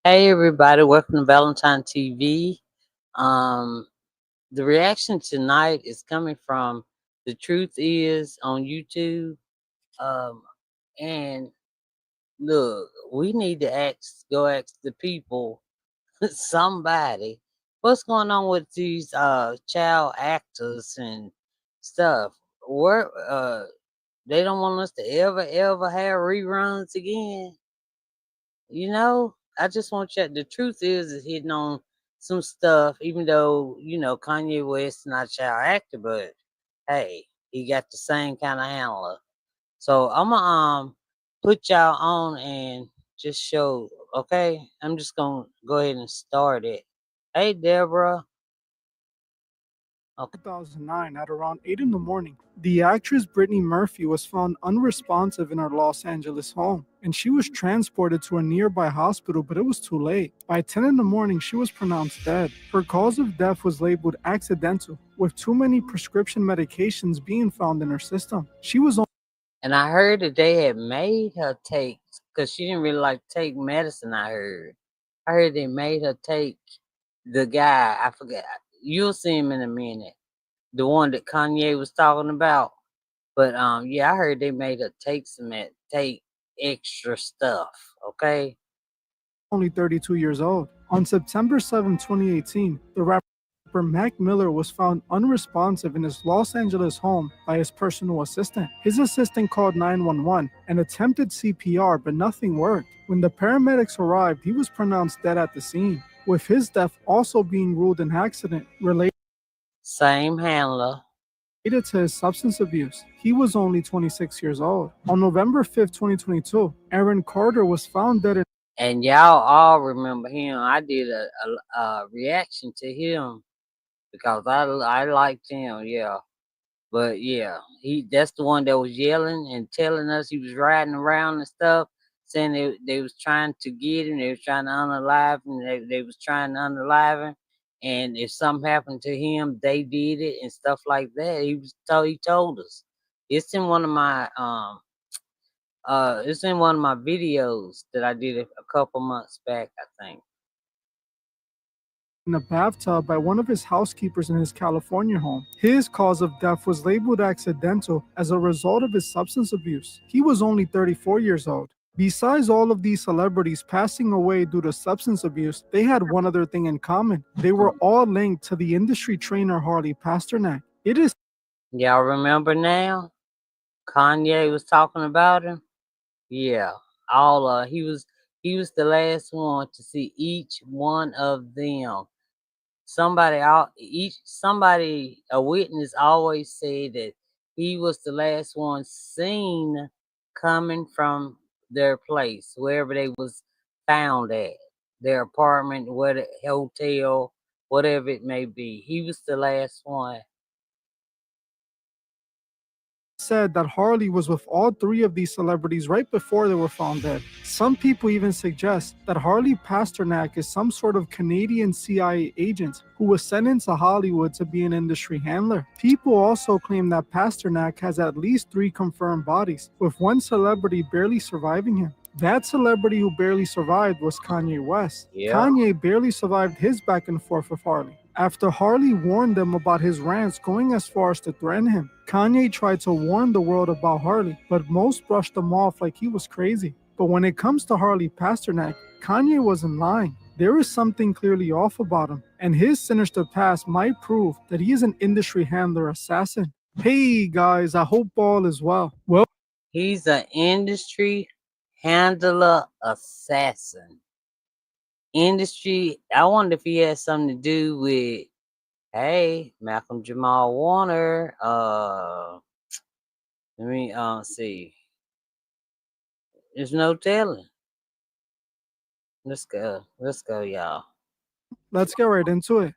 Hey everybody, welcome to Valentine TV. Um, the reaction tonight is coming from The Truth Is on YouTube. Um, and look, we need to go ask the people, somebody, what's going on with these child actors and stuff. Where they don't want us to ever have reruns again. I just want you. The truth is hitting on some stuff, even though Kanye West not a child actor, but hey, he got the same kind of handler. So I'm gonna put y'all on and just show. Okay, I'm just gonna go ahead and start it. Hey, Deborah. Okay. 2009, at around 8 in the morning, the actress Brittany Murphy was found unresponsive in her Los Angeles home, and she was transported to a nearby hospital, but it was too late. By 10 in the morning, she was pronounced dead. Her cause of death was labeled accidental, with too many prescription medications being found in her system. She was And I heard that they had made her take, because she didn't really like to take medicine. I heard they made her take the guy. I forgot. You'll see him in a minute. The one that Kanye was talking about. But yeah, I heard they made her take extra stuff. Okay. only 32 years old. On September 7, 2018, the rapper Mac Miller was found unresponsive in his Los Angeles home by his personal assistant. His assistant called 911 and attempted CPR, but nothing worked. When the paramedics arrived, he was pronounced dead at the scene, with his death also being ruled an accident related Same handler. to his substance abuse. He was only 26 years old. On November 5th, 2022, Aaron Carter was found dead in And y'all all remember him. I did a reaction to him because I liked him. Yeah. But yeah, that's the one that was yelling and telling us he was riding around and stuff, saying they was trying to get him, they was trying to unalive him, they was trying to unalive him, and if something happened to him, they did it and stuff like that. He told us. It's in one of my videos that I did a couple months back, I think. a bathtub by one of his housekeepers in his California home. His cause of death was labeled accidental as a result of his substance abuse. He was only 34 years old. Besides all of these celebrities passing away due to substance abuse, they had one other thing in common. They were all linked to the industry trainer Harley Pasternak. It is Y'all remember now? Kanye was talking about him. Yeah, all he was the last one to see each one of them. A witness always said that he was the last one seen coming from their place, wherever they was found at, their apartment, where hotel, whatever it may be. He was the last one. said that Harley was with all three of these celebrities right before they were found dead. Some people even suggest that Harley Pasternak is some sort of Canadian CIA agent who was sent into Hollywood to be an industry handler. People also claim that Pasternak has at least 3 confirmed bodies, with one celebrity barely surviving him. That celebrity who barely survived was Kanye West. Yeah. Kanye barely survived his back and forth with Harley. After Harley warned them about his rants going as far as to threaten him, Kanye tried to warn the world about Harley, but most brushed him off like he was crazy. But when it comes to Harley Pasternak, Kanye wasn't lying. There is something clearly off about him, and his sinister past might prove that he is an industry handler assassin. Hey guys, I hope all is well. Well, He's an industry handler assassin. Industry. I wonder if he has something to do with, hey, Malcolm Jamal Warner. Let me see. There's no telling. Let's go. Let's go, y'all. let's get right into it.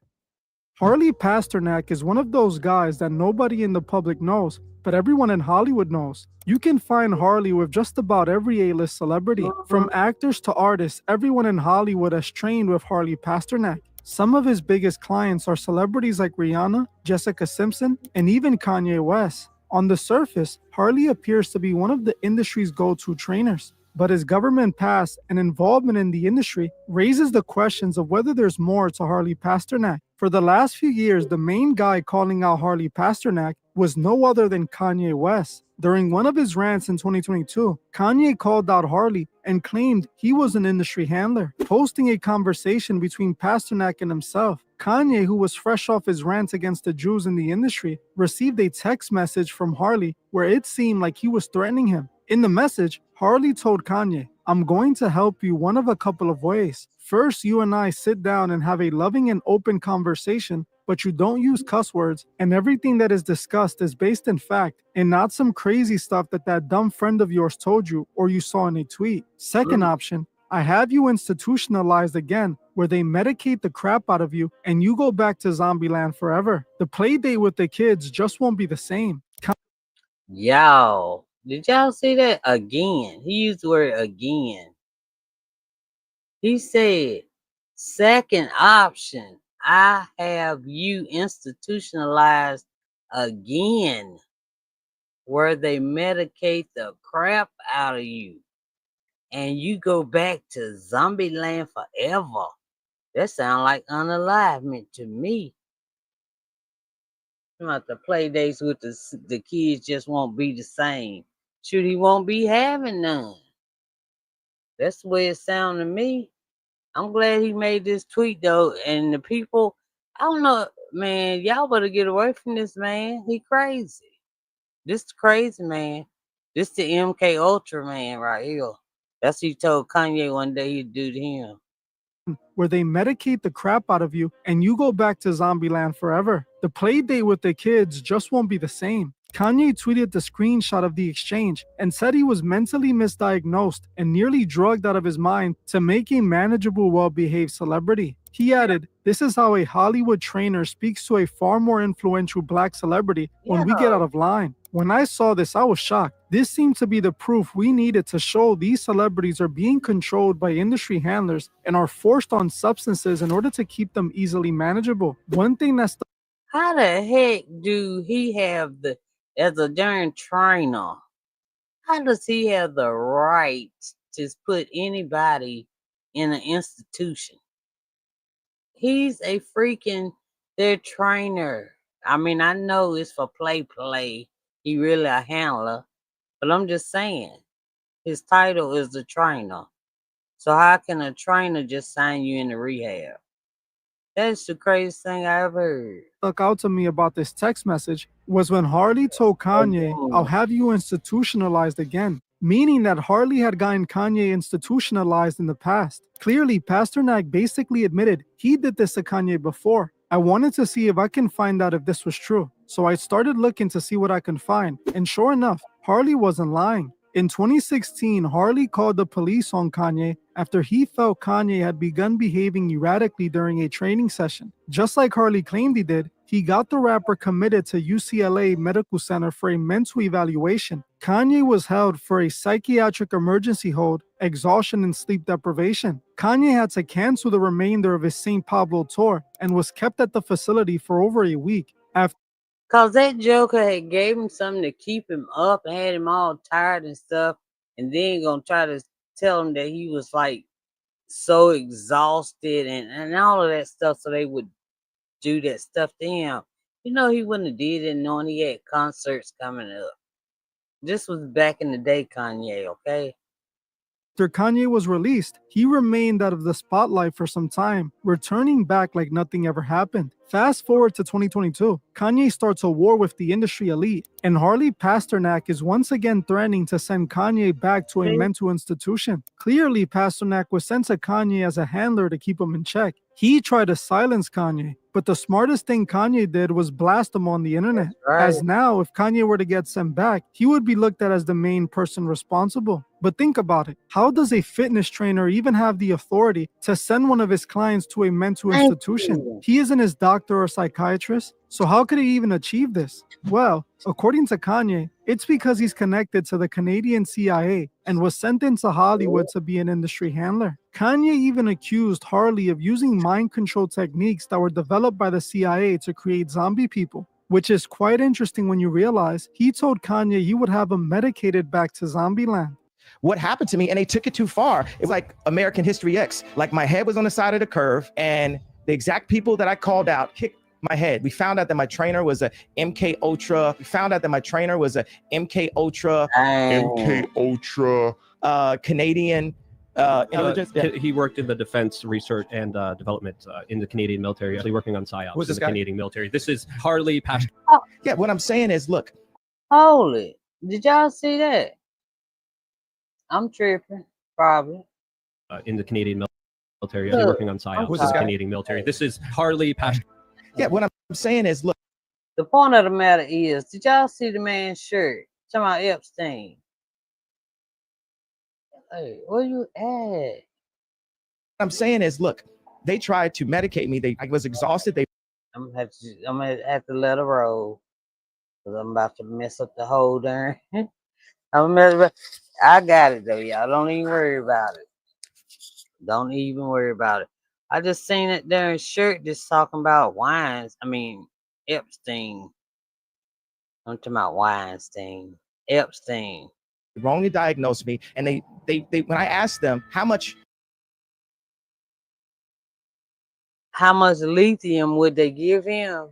Harley Pasternak is one of those guys that nobody in the public knows, but everyone in Hollywood knows. You can find Harley with just about every A-list celebrity. From actors to artists, everyone in Hollywood has trained with Harley Pasternak. Some of his biggest clients are celebrities like Rihanna, Jessica Simpson, and even Kanye West. On the surface, Harley appears to be one of the industry's go-to trainers. but his government past and involvement in the industry raises the questions of whether there's more to Harley Pasternak. For the last few years, the main guy calling out Harley Pasternak was no other than Kanye West. During one of his rants in 2022, Kanye called out Harley and claimed he was an industry handler, posting a conversation between Pasternak and himself. Kanye, who was fresh off his rants against the Jews in the industry, received a text message from Harley where it seemed like he was threatening him. In the message, Harley told Kanye, "I'm going to help you one of a couple of ways. First, you and I sit down and have a loving and open conversation, but you don't use cuss words, and everything that is discussed is based in fact and not some crazy stuff that dumb friend of yours told you or you saw in a tweet. Second option, I have you institutionalized again, where they medicate the crap out of you and you go back to Zombieland forever. The play date with the kids just won't be the same." Y'all, did y'all see that again? He used the word again. He said, second option, I have you institutionalized again, where they medicate the crap out of you and you go back to Zombieland forever. That sounds like unalivement to me. About the play dates with the kids just won't be the same. Shoot, he won't be having none. That's the way it sounds to me. I'm glad he made this tweet though, and the people, I don't know, man, y'all better get away from this man. He crazy. This the crazy man. This the MK Ultra man right here. That's what he told Kanye one day he'd do to him. Where they medicate the crap out of you and you go back to Zombieland forever. The play date with the kids just won't be the same. Kanye tweeted the screenshot of the exchange and said he was mentally misdiagnosed and nearly drugged out of his mind to make a manageable, well-behaved celebrity. He added, "This is how a Hollywood trainer speaks to a far more influential black celebrity when we get out of line." When I saw this, I was shocked. This seemed to be the proof we needed to show these celebrities are being controlled by industry handlers and are forced on substances in order to keep them easily manageable. One thing that's How the heck do he have as a darn trainer, how does he have the right to put anybody in an institution? He's a freaking their trainer. I mean, I know it's for play. He really a handler, but I'm just saying, his title is the trainer. So how can a trainer just sign you into rehab? That's the craziest thing I ever heard. stuck out to me about this text message was when Harley told Kanye, "I'll have you institutionalized again," meaning that Harley had gotten Kanye institutionalized in the past. Clearly, Pasternak basically admitted he did this to Kanye before. I wanted to see if I can find out if this was true, so I started looking to see what I can find, and sure enough, Harley wasn't lying. In 2016, Harley called the police on Kanye after he felt Kanye had begun behaving erratically during a training session. Just like Harley claimed he did, he got the rapper committed to UCLA Medical Center for a mental evaluation. Kanye was held for a psychiatric emergency hold, exhaustion, and sleep deprivation. Kanye had to cancel the remainder of his St. Pablo tour and was kept at the facility for over a week. Cause that joker had gave him something to keep him up and had him all tired and stuff, and then gonna try to tell him that he was like so exhausted and all of that stuff, so they would do that stuff to him. You know, he wouldn't have did it knowing he had concerts coming up. This was back in the day, Kanye, okay? After Kanye was released, he remained out of the spotlight for some time, returning back like nothing ever happened. Fast forward to 2022, Kanye starts a war with the industry elite, and Harley Pasternak is once again threatening to send Kanye back to a mental institution. Clearly, Pasternak was sent to Kanye as a handler to keep him in check. He tried to silence Kanye, but the smartest thing Kanye did was blast him on the internet. As now, if Kanye were to get sent back, he would be looked at as the main person responsible. But think about it. How does a fitness trainer even have the authority to send one of his clients to a mental institution? He isn't his doctor or psychiatrist. So how could he even achieve this? Well, according to Kanye, it's because he's connected to the Canadian CIA and was sent into Hollywood to be an industry handler. Kanye even accused Harley of using mind control techniques that were developed by the CIA to create zombie people, which is quite interesting when you realize he told Kanye he would have him medicated back to Zombieland. what happened to me, and they took it too far. It was like American History X. Like my head was on the side of the curve, and the exact people that I called out kicked my head. We found out that my trainer was a MK Ultra. We found out that my trainer was a MK Ultra, Canadian intelligence. He worked in the defense research and development in the Canadian military, actually working on PSYOPs Who's in this the guy? Canadian military. This is Harley Pasternak Yeah, what I'm saying is, look, Hold it. Did y'all see that? I'm tripping, probably. in the Canadian military, Look, actually working on PSYOPs Who's in this the guy? Canadian military. This is Harley Pasternak. yeah, what I'm saying is, look, The point of the matter is, did y'all see the man's shirt? Talking about Epstein. Hey, where you at? what I'm saying is, look, they tried to medicate me. I was exhausted. I'm gonna have to let her roll. Cause I'm about to mess up the whole darn. I got it though, y'all. Don't even worry about it. Don't even worry about it. I just seen it darn shirt just talking about wines. I mean Epstein. I'm talking about Weinstein. Epstein. wrongly diagnosed me, and they when I asked them how much lithium would they give him?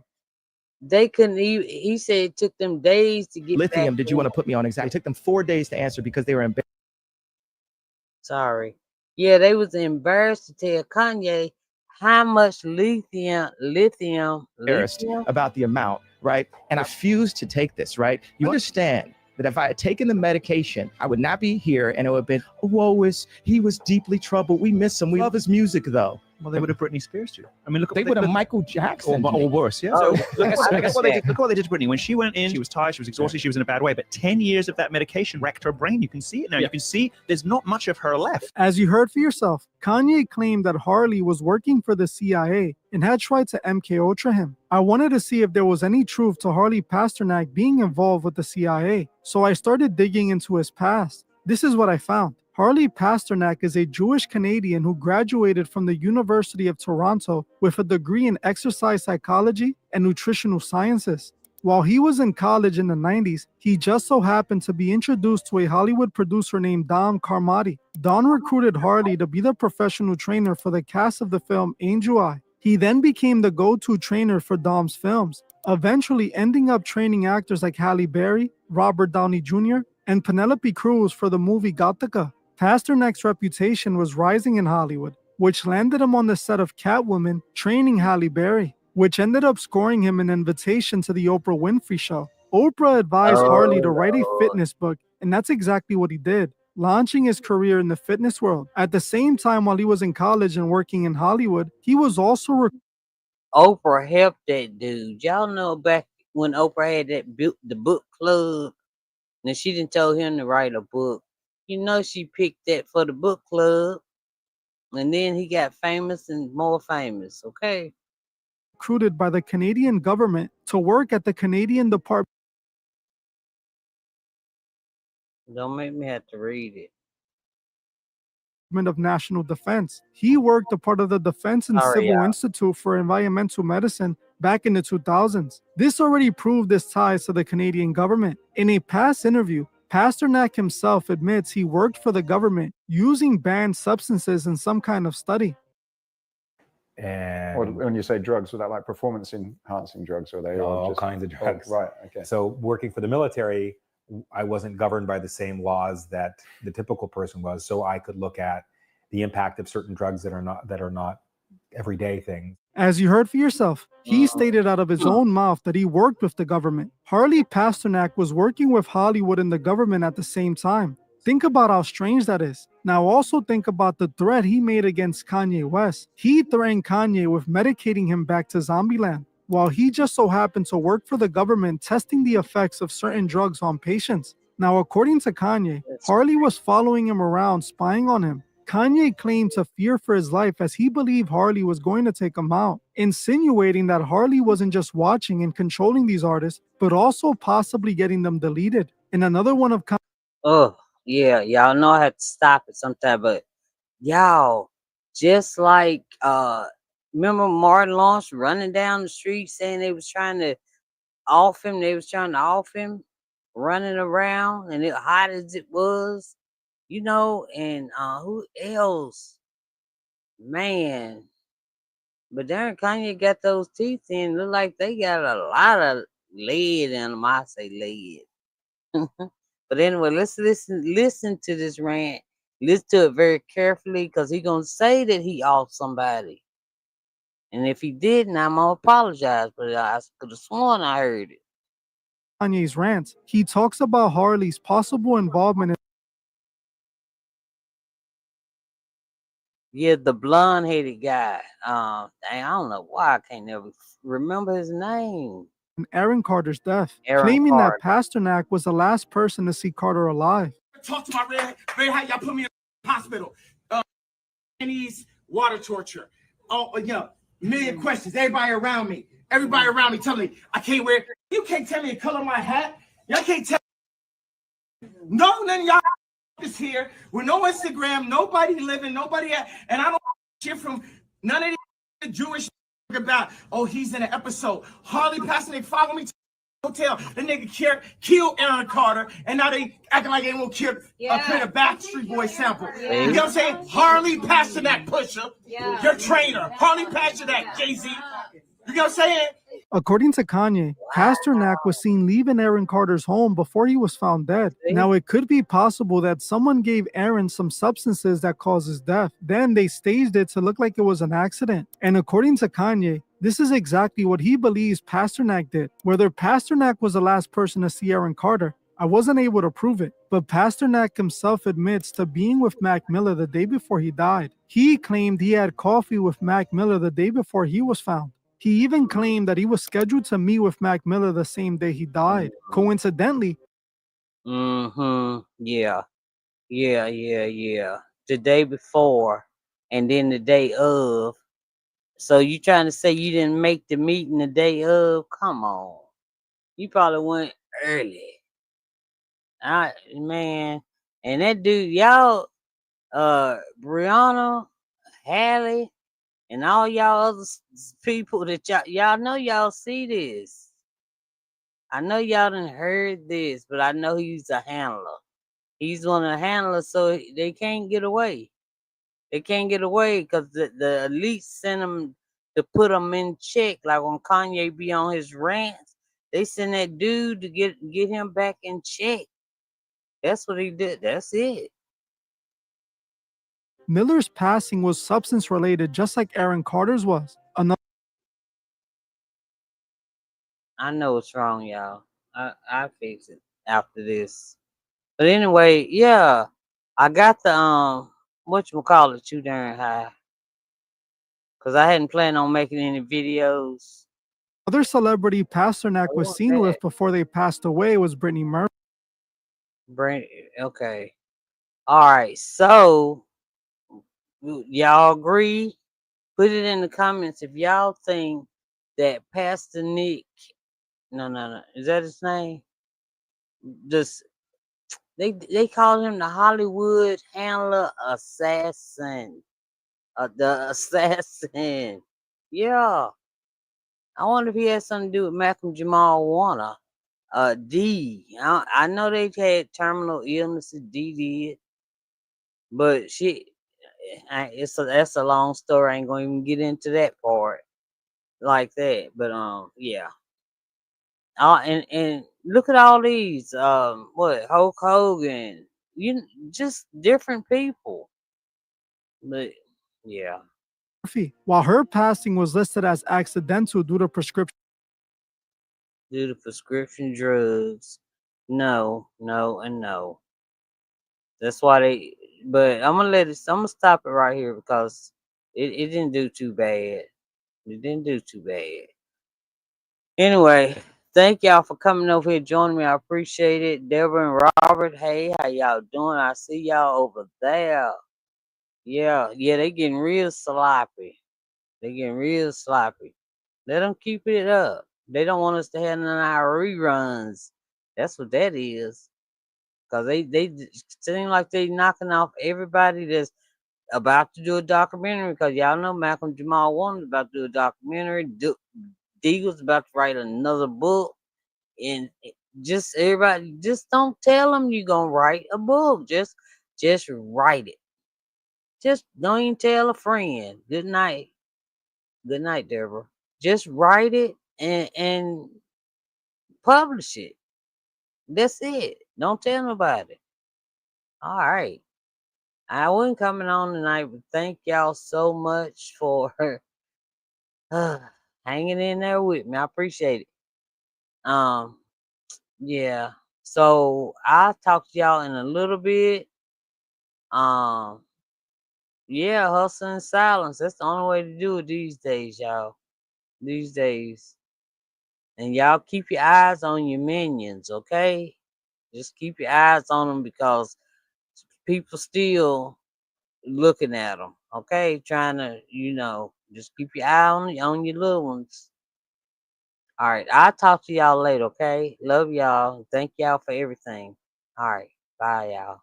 They couldn't even. He said it took them days to get lithium back did you want to put me on exactly. It took them 4 days to answer because they were embarrassed. Sorry. Yeah, they was embarrassed to tell Kanye how much lithium About the amount, right? And I refused to take this, right? You understand that if I had taken the medication, I would not be here, and it would have been, he was deeply troubled. We miss him. We love his music, though. Well, they would have Britney Spears you. I mean, look. They would have Michael Jackson. or worse, yeah. Oh, So look at what they did. yeah. Look what they did to Britney. When she went in, she was tired, she was exhausted, she was in a bad way. But 10 years of that medication wrecked her brain. You can see it now. You can see there's not much of her left. As you heard for yourself, Kanye claimed that Harley was working for the CIA and had tried to MK Ultra him. I wanted to see if there was any truth to Harley Pasternak being involved with the CIA, so I started digging into his past. This is what I found. Harley Pasternak is a Jewish Canadian who graduated from the University of Toronto with a degree in exercise psychology and nutritional sciences. While he was in college in the 90s, he just so happened to be introduced to a Hollywood producer named Don Carmody. Don recruited Harley to be the professional trainer for the cast of the film Angel Eye. He then became the go-to trainer for Dom's films, eventually ending up training actors like Halle Berry, Robert Downey Jr., and Penelope Cruz for the movie Gattaca. Pasternak's reputation was rising in Hollywood, which landed him on the set of Catwoman training Halle Berry, which ended up scoring him an invitation to the Oprah Winfrey Show. Oprah advised Harley to write a fitness book, and that's exactly what he did, launching his career in the fitness world. At the same time, while he was in college and working in Hollywood, he was also Oprah helped that dude. Y'all know back when Oprah had the book club, and she didn't tell him to write a book. You know she picked that for the book club, and then he got famous and more famous. Okay. recruited by the Canadian government to work at the Canadian Department Don't make me have to read it. of National Defense. He worked a part of the Defense and Sorry, Civil yeah. Institute for Environmental Medicine back in the 2000s. This already proved his ties to the Canadian government. In a past interview, Pasternak himself admits he worked for the government using banned substances in some kind of study. And Or when you say drugs, was that like performance enhancing drugs, or are they all just kinds of drugs. Right. Okay. So working for the military, I wasn't governed by the same laws that the typical person was. So I could look at the impact of certain drugs that are not everyday things. As you heard for yourself, he stated out of his own mouth that he worked with the government. Harley Pasternak was working with Hollywood and the government at the same time. Think about how strange that is. Now also think about the threat he made against Kanye West. He threatened Kanye with medicating him back to Zombieland, while he just so happened to work for the government testing the effects of certain drugs on patients. Now according to Kanye, Harley was following him around, spying on him. Kanye claimed to fear for his life as he believed Harley was going to take him out, insinuating that Harley wasn't just watching and controlling these artists, but also possibly getting them deleted. In another one of Oh, yeah, y'all know I have to stop it sometime, but y'all, just like remember Martin Lawrence running down the street saying they was trying to off him, running around, and it hot as it was. you know, and who else? Man. But darn Kanye got those teeth in. Look like they got a lot of lead in them. I say lead. But anyway, let's listen to this rant. Listen to it very carefully because he gonna say that he off somebody. And if he didn't, I'm gonna apologize. But I could have sworn I heard it. Kanye's rants. He talks about Harley's possible involvement in Yeah, the blonde headed guy. Dang, I don't know why I can't never remember his name. Aaron Carter's death, Aaron claiming Carter. that Pasternak was the last person to see Carter alive. Talk to my red how y'all put me in the hospital. Chinese water torture. Oh, yeah, million questions. Everybody around me telling me I can't wear. You can't tell me the color of my hat. Y'all can't tell. No, none of y'all is here with no Instagram, nobody living, nobody at, and I don't shit from none of the Jewish about. Oh, he's in an episode. Harley Pasternak follow me to the hotel. The nigga killed Aaron Carter, and now they acting like they won't kill a Backstreet Boy sample. You know what I'm saying? Harley Pasternak pusher, your trainer. Harley Pasternak, Jay-Z. You know what I'm saying? According to Kanye, Pasternak was seen leaving Aaron Carter's home before he was found dead. Now, it could be possible that someone gave Aaron some substances that caused his death. Then they staged it to look like it was an accident. And according to Kanye, this is exactly what he believes Pasternak did. Whether Pasternak was the last person to see Aaron Carter, I wasn't able to prove it, but Pasternak himself admits to being with Mac Miller the day before he died. He claimed he had coffee with Mac Miller the day before he was found. He even claimed that he was scheduled to meet with Mac Miller the same day he died. Coincidentally, Yeah. The day before and then the day of. So you trying to say you didn't make the meeting the day of? Come on. You probably went early. Man. And that dude, y'all, Brianna, Hallie, and all y'all other people that y'all know y'all see this. I know y'all done heard this, but I know he's a handler. He's one of the handlers, so they can't get away. They can't get away because the elite sent them to put them in check. Like when Kanye be on his rants, they send that dude to get him back in check. That's what he did. That's it. Miller's passing was substance related, just like Aaron Carter's was. I know what's wrong, y'all. I fix it after this. But anyway, yeah, I got the whatchamacallit too darn high. Cause I hadn't planned on making any videos. Another celebrity Pasternak was seen with before they passed away was Brittany Murphy. Okay. All right. So y'all agree? Put it in the comments if y'all think that Pastor Nick, no, is that his name? Just they call him the Hollywood handler assassin. The assassin. Yeah. I wonder if he has something to do with Malcolm Jamal Warner. D. I know they had terminal illnesses. D did, but that's a long story. I ain't gonna even get into that part like that. But yeah. And look at all these. What Hulk Hogan? Just different people. But yeah. While her passing was listed as accidental due to prescription Due to prescription drugs. No, and no. That's why but I'm gonna stop it right here because it didn't do too bad. It didn't do too bad. Anyway, thank y'all for coming over here joining me. I appreciate it. Deborah and Robert, hey, how y'all doing? I see y'all over there. Yeah, they getting real sloppy. They getting real sloppy. Let them keep it up. They don't want us to have none of our reruns. That's what that is. Cause they seem like they knocking off everybody that's about to do a documentary. Cause y'all know Malcolm Jamal Warner's about to do a documentary. Deagle's about to write another book, and just everybody just don't tell them you gonna write a book. Just Just write it. Just don't even tell a friend. Good night. Good night, Deborah. Just write it and publish it. That's it. Don't tell nobody. All right. I wasn't coming on tonight, but thank y'all so much for hanging in there with me. I appreciate it. Yeah. So I'll talk to y'all in a little bit. Yeah, hustle in silence. That's the only way to do it these days, y'all. These days. And y'all keep your eyes on your minions, okay? Just keep your eyes on them because people still looking at them, okay? Trying to, just keep your eye on your little ones. All right, I'll talk to y'all later, okay? Love y'all. Thank y'all for everything. All right, bye, y'all.